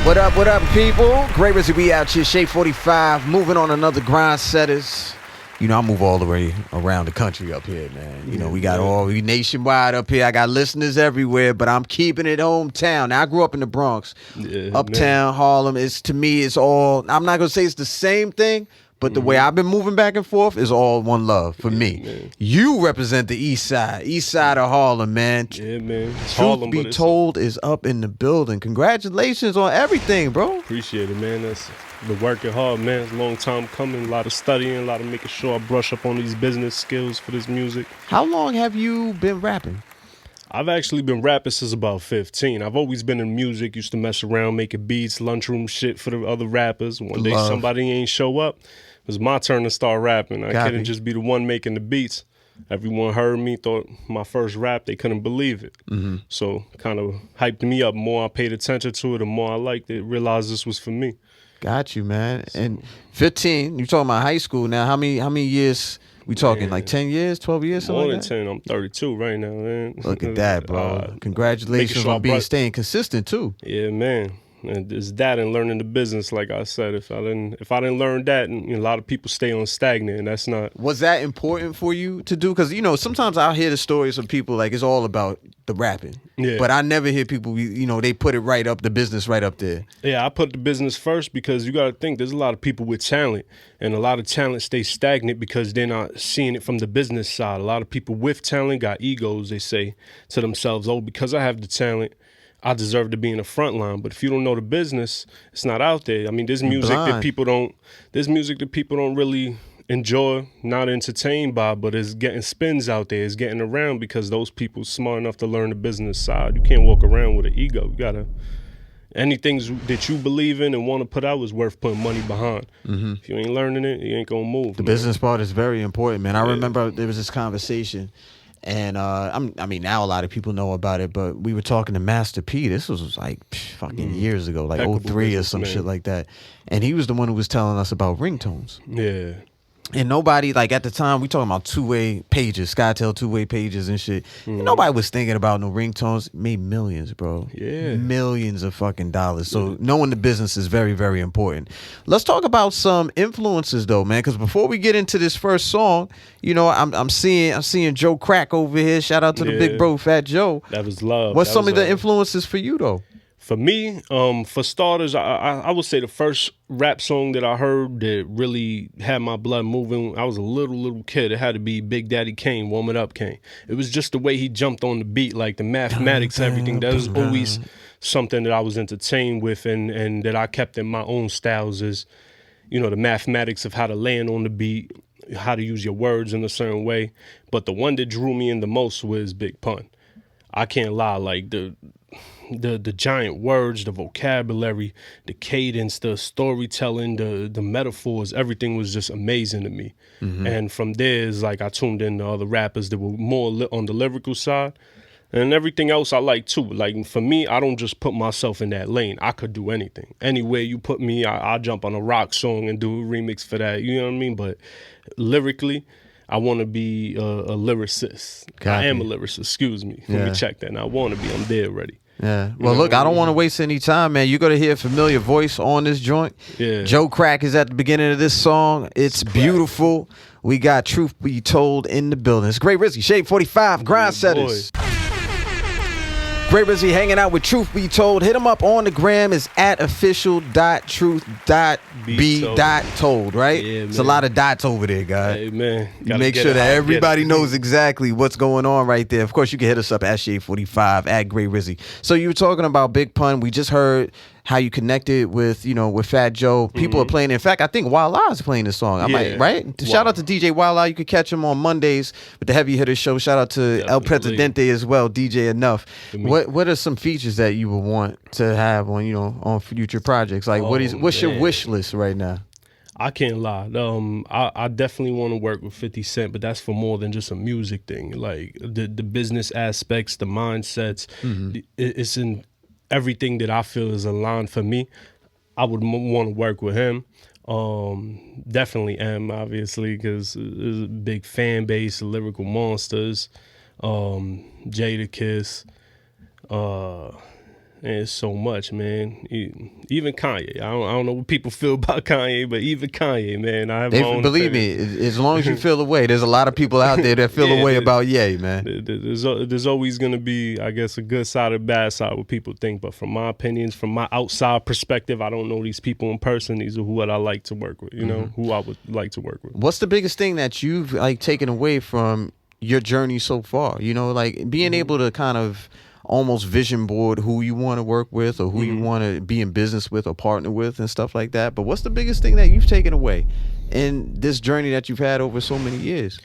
What up, people? Gray Rizzy, we out here, Shade 45, moving on another grind setters. You know, I move all the way around the country up here, man. You know, we nationwide up here. I got listeners everywhere, but I'm keeping it hometown. Now, I grew up in the Bronx. Uptown, Harlem, to me, it's all, I'm not going to say it's the same thing, but the way I've been moving back and forth is all one love for me. Man. You represent the east side of Harlem, man. Yeah, man. It's Truth Harlem, be told is up in the building. Congratulations on everything, bro. Appreciate it, man. That's the working hard, man. It's a long time coming. A lot of studying, a lot of making sure I brush up on these business skills for this music. How long have you been rapping? I've actually been rapping since about 15. I've always been in music, used to mess around, making beats, lunchroom shit for the other rappers. One day somebody ain't show up. It was my turn to start rapping. I couldn't just be the one making the beats. Everyone heard me, thought my first rap, they couldn't believe it. So kind of hyped me up. More I paid attention to it, the more I liked it, realized this was for me. Got you, man. And 15, you talking about high school now. How many years we talking? Like 10 years, 12 years, something More like than that? 10. I'm 32 right now, man. Look at that, bro. Congratulations on staying consistent, too. Yeah, man. And it's that and learning the business, like I said. If I didn't learn that, and a lot of people stay on stagnant, and that's not. Was that important for you to do? Because sometimes I'll hear the stories of people like it's all about the rapping. Yeah. But I never hear people. They put it right up, the business right up there. Yeah, I put the business first because you got to think there's a lot of people with talent, and a lot of talent stays stagnant because they're not seeing it from the business side. A lot of people with talent got egos. They say to themselves, "Oh, because I have the talent, I deserve to be in the front line." But if you don't know the business, it's not out there. I mean, there's music that people don't really enjoy, not entertained by, but it's getting spins out there. It's getting around because those people smart enough to learn the business side. You can't walk around with an ego. You gotta, anything that you believe in and want to put out is worth putting money behind. If you ain't learning it, you ain't gonna move. The business part is very important, man. I remember there was this conversation. And now a lot of people know about it, but we were talking to Master P. This was like fucking years ago, like 03 or some shit like that. And he was the one who was telling us about ringtones. Yeah. And nobody, like at the time, we talking about two-way pages, SkyTel two-way pages and shit. And nobody was thinking about no ringtones. Made millions, bro. Yeah. Millions of fucking dollars. So knowing the business is very, very important. Let's talk about some influences though, man. Because before we get into this first song, I'm seeing Joe Crack over here. Shout out to the big bro, Fat Joe. That was love. What's some of the influences for you though? For me, for starters, I would say the first rap song that I heard that really had my blood moving, I was a little kid. It had to be Big Daddy Kane, Warm It Up Kane. It was just the way he jumped on the beat, like the mathematics, everything. That was always something that I was entertained with and that I kept in my own styles is, the mathematics of how to land on the beat, how to use your words in a certain way. But the one that drew me in the most was Big Pun. I can't lie, like the giant words, the vocabulary, the cadence, the storytelling, the metaphors, everything was just amazing to me. And from there is like I tuned in to other rappers that were more on the lyrical side. And everything else I like too. Like for me, I don't just put myself in that lane. I could do anything. Anywhere you put me, I'll jump on a rock song and do a remix for that. You know what I mean? But lyrically, I want to be a lyricist. I am a lyricist, excuse me. Let me check that. And I want to be. I'm there already. Yeah. Well, look, I don't want to waste any time, man. You're going to hear a familiar voice on this joint. Yeah. Joe Crack is at the beginning of this song. It's beautiful. We got Truth Be Told in the building. It's Gray Rizzy, Shade 45, Grind Setters. Gray Rizzy hanging out with Truth Be Told. Hit him up on the gram. It's at official.truth.be.told, right? Yeah, it's a lot of dots over there, guys. Hey, man. Make sure that everybody knows exactly what's going on right there. Of course, you can hit us up at Shade 45, at Gray Rizzy. So you were talking about Big Pun. We just heard how you connected with, with Fat Joe. People are playing. In fact, I think Wild is playing this song. Right? Wow. Shout out to DJ Wild. You can catch him on Mondays with the Heavy Hitter Show. Shout out to El Presidente as well, DJ Enough. What are some features that you would want to have on, on future projects? Like, what's your wish list right now? I can't lie. I definitely want to work with 50 Cent, but that's for more than just a music thing. Like the business aspects, the mindsets, it's in everything that I feel is aligned for me. I would want to work with him. Definitely M, obviously, because there's a big fan base, Lyrical Monsters, Jada Kiss, And it's so much, man. Even Kanye. I don't know what people feel about Kanye, but even Kanye, man. I have my own believe opinion. me, as long as you feel the way, there's a lot of people out there that feel the way about Ye, man. There's always going to be, I guess, a good side or bad side, what people think. But from my opinions, from my outside perspective, I don't know these people in person. These are who I like to work with, you know, who I would like to work with. What's the biggest thing that you've like taken away from your journey so far? You know, like being able to kind of almost vision board who you want to work with or who you want to be in business with or partner with and stuff like that. But what's the biggest thing that you've taken away in this journey that you've had over so many years?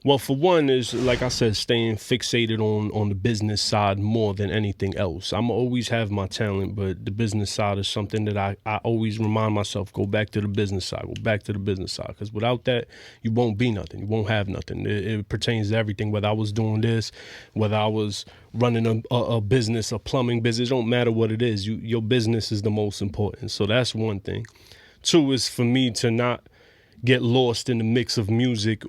Well, for one is, like I said, staying fixated on the business side more than anything else. I'm always have my talent, but the business side is something that I always remind myself, go back to the business side, go back to the business side. Because without that, you won't be nothing. You won't have nothing. It pertains to everything, whether I was doing this, whether I was running a business, a plumbing business. It don't matter what it is. Your business is the most important. So that's one thing. Two is for me to not get lost in the mix of music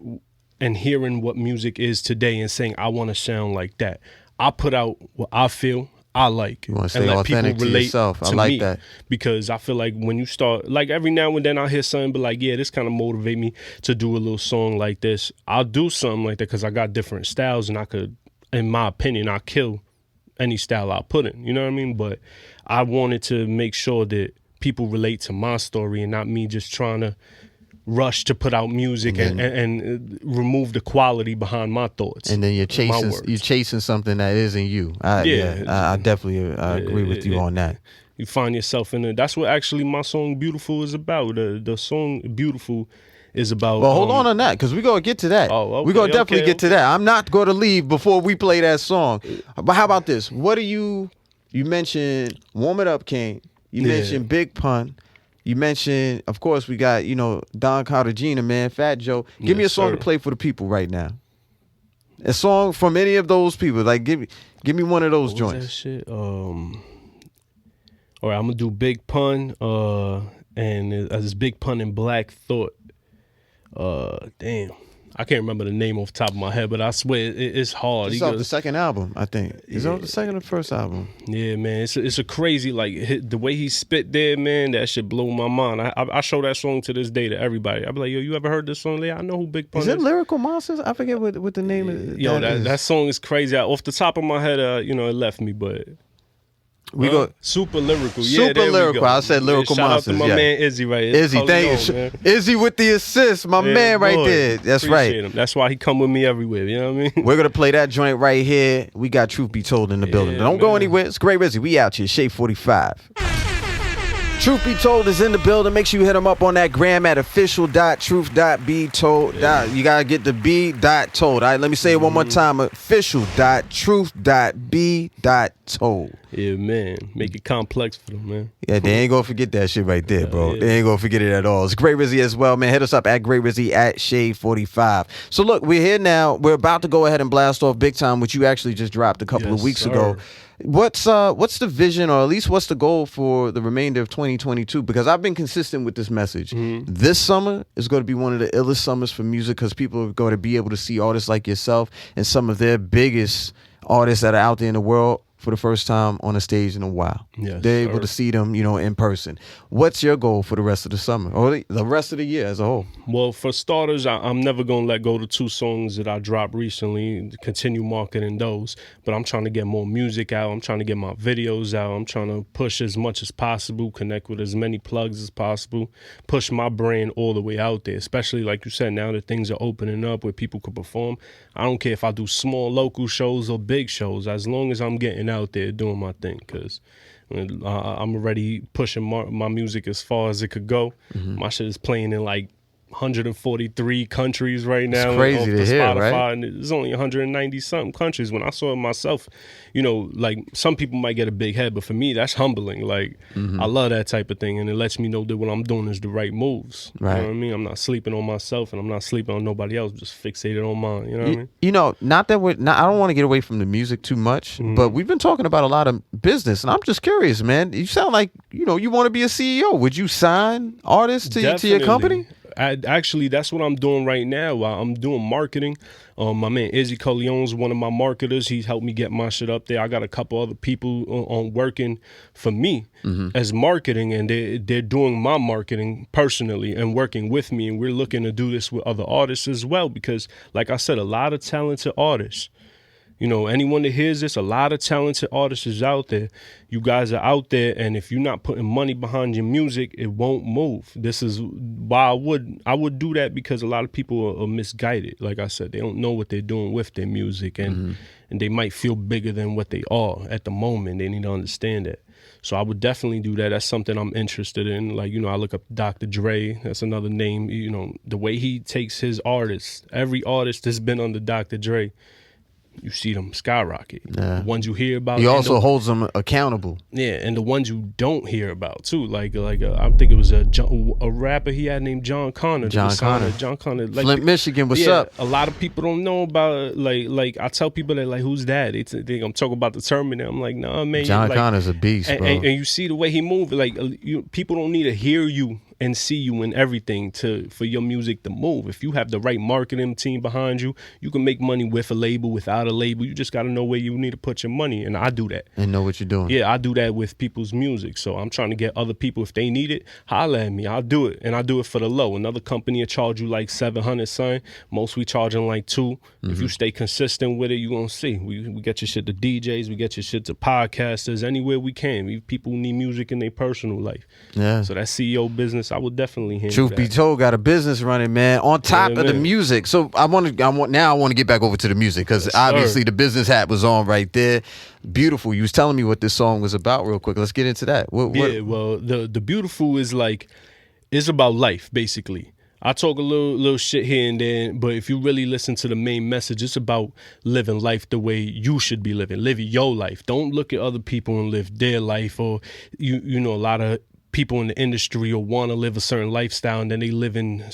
and hearing what music is today and saying, I want to sound like that. I put out what I feel I like. You want to stay authentic to yourself. I like that. Because I feel like when you start, like every now and then I'll hear something, but like, yeah, this kind of motivate me to do a little song like this. I'll do something like that because I got different styles and I could, in my opinion, I'll kill any style I put in. You know what I mean? But I wanted to make sure that people relate to my story and not me just trying to rush to put out music and remove the quality behind my thoughts. And then you're chasing something that isn't you. I definitely agree with you on that. You find yourself in it. That's what actually my song "Beautiful" is about. The song "Beautiful" is about. Well, hold on that because we're gonna get to that. Oh, okay, we're gonna definitely get to that. I'm not gonna leave before we play that song. But how about this? What do you mentioned "Warm It Up" King. You mentioned Big Pun. You mentioned, of course, we got, Don Cartagena, man, Fat Joe. Give me a song to play for the people right now. A song from any of those people. Like, give me one of those joints. That shit? All right, I'm gonna do Big Pun, and it's Big Pun and Black Thought. Damn. I can't remember the name off the top of my head, but I swear it's hard. It's off the second album, I think. Is it off the second or first album? Yeah, man. It's a crazy, like, the way he spit there, man, that shit blew my mind. I show that song to this day to everybody. I be like, yo, you ever heard this song? I know who Big Pun is. Is it Lyrical Monsters? I forget what the name is. Yo, that song is crazy. Off the top of my head, it left me, but... We go super lyrical. Super lyrical. I said Lyrical Monsters. Shout out to my man Izzy right here. Izzy, thank you. Izzy with the assist, my man right there. That's right. Him. That's why he come with me everywhere. You know what I mean? We're gonna play that joint right here. We got Truth Be Told in the building. Don't go anywhere. It's Gray Rizzy. We out here. Shade 45. Truth Be Told is in the building. Make sure you hit him up on that gram at official.truth.betold. You gotta get the b.told. All right, let me say it one more time. Official.truth.b.told. Yeah, man. Make it complex for them, man. Yeah, they ain't gonna forget that shit right there, bro. They ain't gonna forget it at all. It's Gray Rizzy as well, man. Hit us up at Gray Rizzy at Shade 45. So look, we're here now. We're about to go ahead and blast off Big Time, which you actually just dropped a couple of weeks ago. What's the vision, or at least what's the goal for the remainder of 2022? Because I've been consistent with this message. This summer is going to be one of the illest summers for music because people are going to be able to see artists like yourself and some of their biggest artists that are out there in the world for the first time on a stage in a while. Yes, they're able to see them, in person. What's your goal for the rest of the summer or the rest of the year as a whole? Well, for starters, I'm never going to let go of the 2 songs that I dropped recently, continue marketing those. But I'm trying to get more music out. I'm trying to get my videos out. I'm trying to push as much as possible, connect with as many plugs as possible, push my brand all the way out there, especially like you said, now that things are opening up where people could perform. I don't care if I do small local shows or big shows, as long as I'm getting out there doing my thing, because I'm already pushing my music as far as it could go. My shit is playing in like 143 countries right now. It's crazy to hear, Spotify, right? And there's only 190 something countries. When I saw it myself, like some people might get a big head, but for me, that's humbling. Like I love that type of thing, and it lets me know that what I'm doing is the right moves. Right. You know what I mean? I'm not sleeping on myself, and I'm not sleeping on nobody else. Just fixated on mine. You know what I mean? Not that I don't want to get away from the music too much, but we've been talking about a lot of business, and I'm just curious, man. You sound like you want to be a CEO. Would you sign artists to your company? Actually, that's what I'm doing right now. I'm doing marketing. My man Izzy Coleon's one of my marketers. He's helped me get my shit up there. I got a couple other people on working for me as marketing, and they're doing my marketing personally and working with me. And we're looking to do this with other artists as well, because, like I said, a lot of talented artists. You know, anyone that hears this, a lot of talented artists is out there. You guys are out there, and if you're not putting money behind your music, it won't move. This is why I would do that, because a lot of people are misguided. Like I said, they don't know what they're doing with their music, and they might feel bigger than what they are at the moment. They need to understand that. So I would definitely do that. That's something I'm interested in. Like, you know, I look up Dr. Dre. That's another name. You know, the way he takes his artists, every artist that's been under Dr. Dre, you see them skyrocket. The ones you hear about. He also holds them accountable. Yeah, and the ones you don't hear about too. Like I think it was a rapper he had named John Connor. John Connor. Like, Flint, Michigan. What's up? A lot of people don't know about like I tell people that, like, who's that? They think I'm talking about the Terminator. I'm like, nah, man. John Connor's a beast, bro. And you see the way he moves. Like, people don't need to hear you and see you in everything for your music to move. If you have the right marketing team behind you, you can make money with a label, without a label. You just got to know where you need to put your money, and I do that. And know what you're doing. Yeah, I do that with people's music. So I'm trying to get other people, if they need it, holla at me. I'll do it, and I do it for the low. Another company will charge you like $700, son. Most we charging like $2. If you stay consistent with it, you're gonna see. We get your shit to DJs, we get your shit to podcasters, anywhere we can. People need music in their personal life. Yeah. So that CEO business, I would definitely handle Truth that. be told, got a business running, man. On top of the music. So I want to get back over to the music, because obviously the business hat was on right there. Beautiful. You was telling me what this song was about real quick. Let's get into that. Yeah, well, the Beautiful is like, it's about life, basically. I talk a little shit here and there, but if you really listen to the main message, it's about living life the way you should be living. Live your life. Don't look at other people and live their life. Or you know, a lot of people in the industry will want to live a certain lifestyle, and then they doing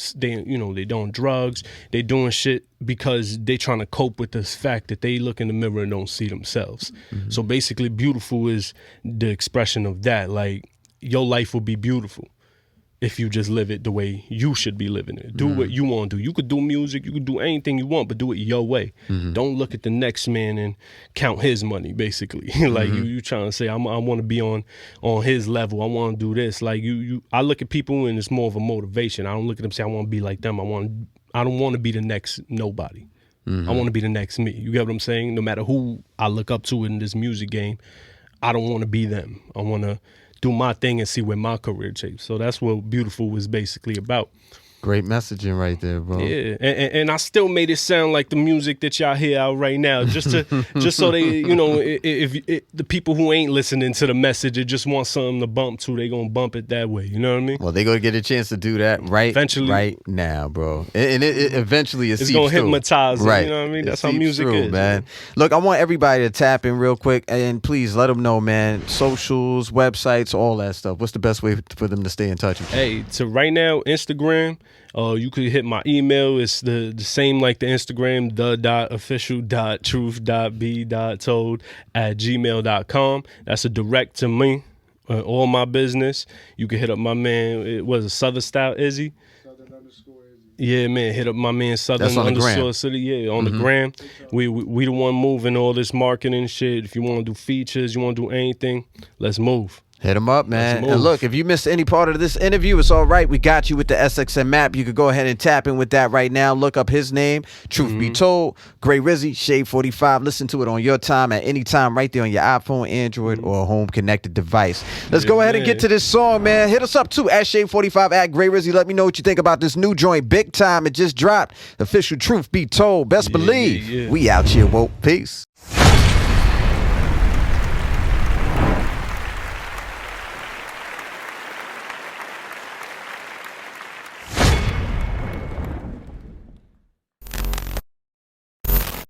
drugs, they doing shit because they trying to cope with this fact that they look in the mirror and don't see themselves. So basically, Beautiful is the expression of that. Like, your life will be beautiful if you just live it the way you should be living it. Do what you want to do. You could do music, you could do anything you want, but do it your way. Don't look at the next man and count his money, basically. Like, you trying to say, I want to be on his level. I want to do this. Like, I look at people and it's more of a motivation. I don't look at them and say, I want to be like them. I don't want to be the next nobody. I want to be the next me. You get what I'm saying? No matter who I look up to in this music game, I don't want to be them. I want to do my thing and see where my career takes. So that's what Beautiful was basically about. Great messaging right there, bro. Yeah, and I still made it sound like the music that y'all hear out right now, just so they, you know, if the people who ain't listening to the message and just want something to bump to, they gonna bump it that way. You know what I mean? Well, they gonna get a chance to do that eventually, right now, bro. And it eventually it's gonna hypnotize them, right? You know what I mean? That's how music is, man. Look, I want everybody to tap in real quick, and please let them know, man. Socials, websites, all that stuff. What's the best way for them to stay in touch with you? Hey, so right now, Instagram. You could hit my email. It's the same like the Instagram, the.official.truth.be.told@gmail.com. That's a direct to me. All my business. You can hit up my man. It was a Southern Style Izzy. Yeah, man. Hit up my man Southern_City. Yeah, on the gram. We the one moving all this marketing shit. If you want to do features, you want to do anything, let's move. Hit them up, man. And look, if you missed any part of this interview, it's all right. We got you with the SXM app. You could go ahead and tap in with that right now. Look up his name, Truth Be Told, Gray Rizzy, Shade 45. Listen to it on your time at any time right there on your iPhone, Android, or a home connected device. Let's go ahead and get to this song, man. Hit us up, too, at Shade 45, at Gray Rizzy. Let me know what you think about this new joint. Big time. It just dropped. Official Truth Be Told. Best believe. We out here, woke. Peace.